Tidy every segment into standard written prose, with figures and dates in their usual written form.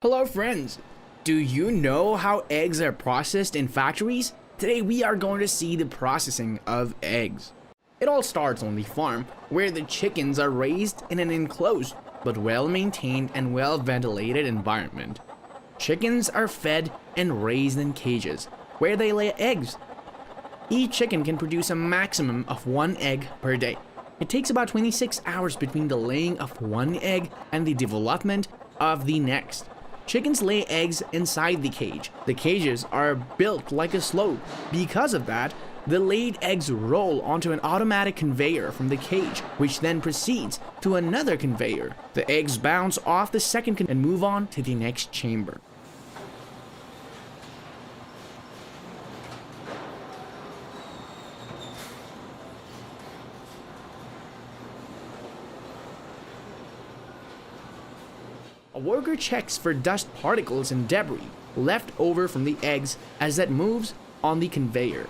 Hello friends! Do you know how eggs are processed in factories? Today we are going to see the processing of eggs. It all starts on the farm, where the chickens are raised in an enclosed but well-maintained and well-ventilated environment. Chickens are fed and raised in cages, where they lay eggs. Each chicken can produce a maximum of 1 egg per day. It takes about 26 hours between the laying of 1 egg and the development of the next. Chickens lay eggs inside the cage. The cages are built like a slope. Because of that, the laid eggs roll onto an automatic conveyor from the cage, which then proceeds to another conveyor. The eggs bounce off the second and move on to the next chamber. A worker checks for dust particles and debris left over from the eggs as that moves on the conveyor.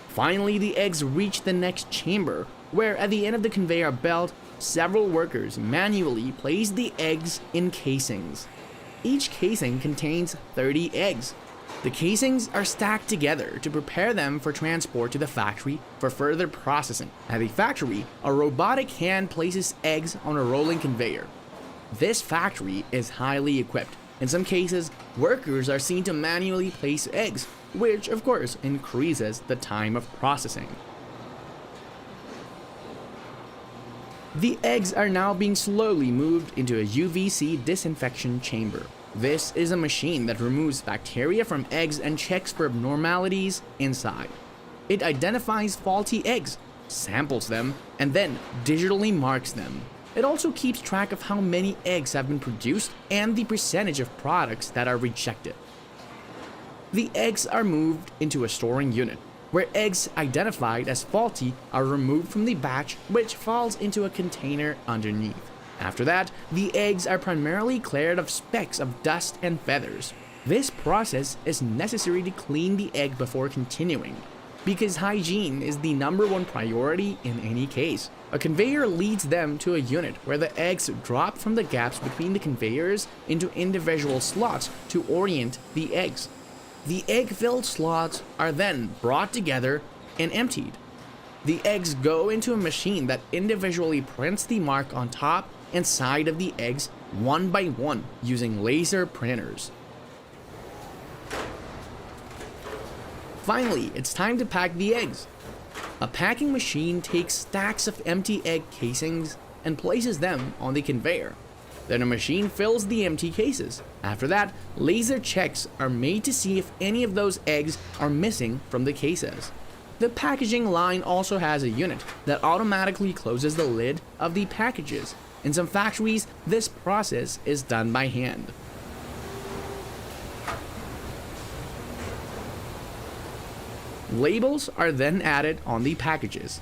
Finally, the eggs reach the next chamber, where at the end of the conveyor belt, several workers manually place the eggs in casings. Each casing contains 30 eggs. The casings are stacked together to prepare them for transport to the factory for further processing. At the factory, a robotic hand places eggs on a rolling conveyor. This factory is highly equipped. In some cases, workers are seen to manually place eggs, which of course increases the time of processing. The eggs are now being slowly moved into a UVC disinfection chamber. This is a machine that removes bacteria from eggs and checks for abnormalities inside. It identifies faulty eggs, samples them, and then digitally marks them. It also keeps track of how many eggs have been produced and the percentage of products that are rejected. The eggs are moved into a storing unit, where eggs identified as faulty are removed from the batch, which falls into a container underneath. After that, the eggs are primarily cleared of specks of dust and feathers. This process is necessary to clean the egg before continuing, because hygiene is the #1 priority in any case. A conveyor leads them to a unit where the eggs drop from the gaps between the conveyors into individual slots to orient the eggs. The egg-filled slots are then brought together and emptied. The eggs go into a machine that individually prints the mark on top and side of the eggs one by one using laser printers. Finally, it's time to pack the eggs. A packing machine takes stacks of empty egg casings and places them on the conveyor. Then a machine fills the empty cases. After that, laser checks are made to see if any of those eggs are missing from the cases. The packaging line also has a unit that automatically closes the lid of the packages. In some factories, this process is done by hand. Labels are then added on the packages.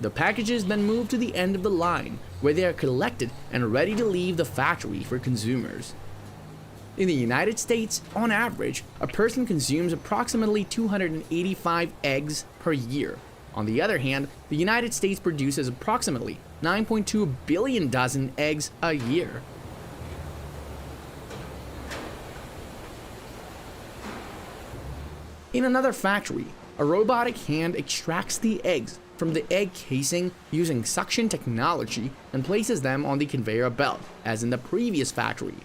The packages then move to the end of the line, where they are collected and ready to leave the factory for consumers. In the United States, on average, a person consumes approximately 285 eggs per year. On the other hand, the United States produces approximately 9.2 billion dozen eggs a year. In another factory, a robotic hand extracts the eggs from the egg casing using suction technology and places them on the conveyor belt, as in the previous factory.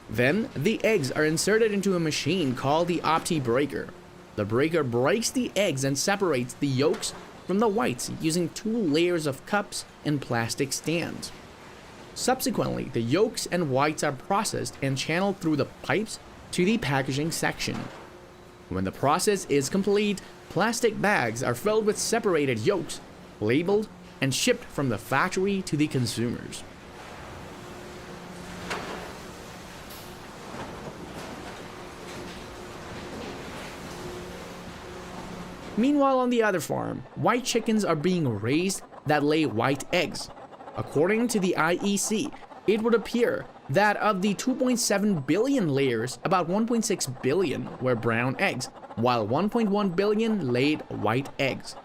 Then, the eggs are inserted into a machine called the OptiBreaker. The breaker breaks the eggs and separates the yolks from the whites using 2 layers of cups and plastic stands. Subsequently, the yolks and whites are processed and channeled through the pipes to the packaging section. When the process is complete, plastic bags are filled with separated yolks, labeled, and shipped from the factory to the consumers. Meanwhile, on the other farm, white chickens are being raised that lay white eggs. According to the IEC, it would appear that of the 2.7 billion layers, about 1.6 billion were brown eggs, while 1.1 billion laid white eggs.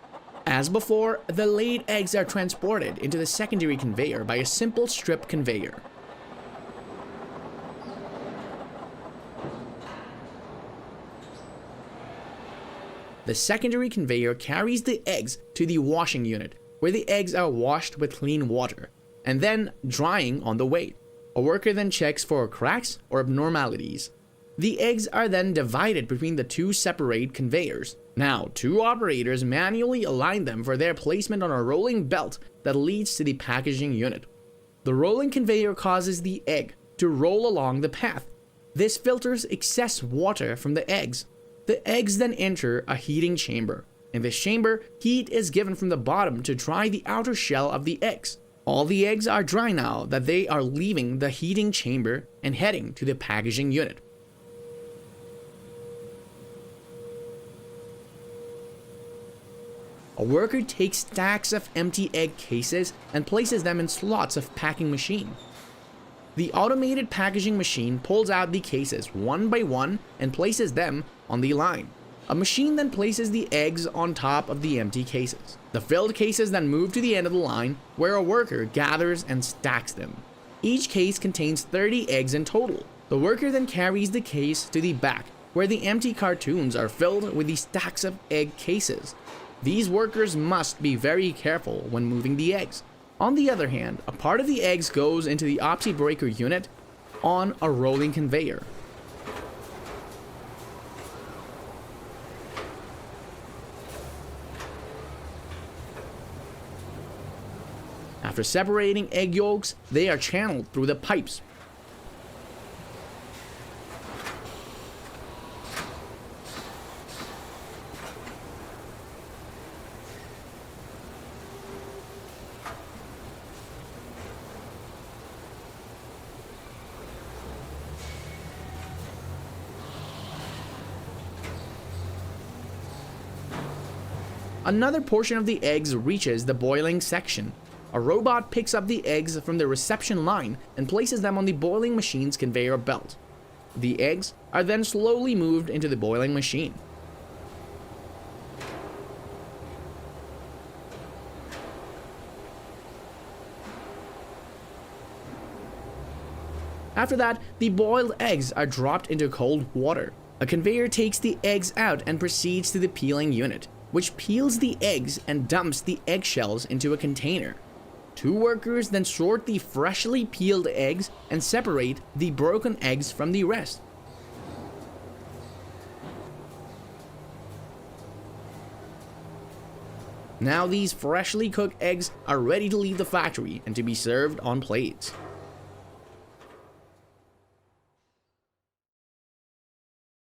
As before, the laid eggs are transported into the secondary conveyor by a simple strip conveyor. The secondary conveyor carries the eggs to the washing unit, where the eggs are washed with clean water, and then drying on the way. A worker then checks for cracks or abnormalities. The eggs are then divided between the two separate conveyors. Now, two operators manually align them for their placement on a rolling belt that leads to the packaging unit. The rolling conveyor causes the egg to roll along the path. This filters excess water from the eggs. The eggs then enter a heating chamber. In this chamber, heat is given from the bottom to dry the outer shell of the eggs. All the eggs are dry now that they are leaving the heating chamber and heading to the packaging unit. A worker takes stacks of empty egg cases and places them in slots of packing machine. The automated packaging machine pulls out the cases one by one and places them on the line. A machine then places the eggs on top of the empty cases. The filled cases then move to the end of the line, where a worker gathers and stacks them. Each case contains 30 eggs in total. The worker then carries the case to the back, where the empty cartons are filled with the stacks of egg cases. These workers must be very careful when moving the eggs. On the other hand, a part of the eggs goes into the opsi breaker unit on a rolling conveyor. After separating egg yolks, they are channeled through the pipes. Another portion of the eggs reaches the boiling section. A robot picks up the eggs from the reception line and places them on the boiling machine's conveyor belt. The eggs are then slowly moved into the boiling machine. After that, the boiled eggs are dropped into cold water. A conveyor takes the eggs out and proceeds to the peeling unit, which peels the eggs and dumps the eggshells into a container. Two workers then sort the freshly peeled eggs and separate the broken eggs from the rest. Now these freshly cooked eggs are ready to leave the factory and to be served on plates.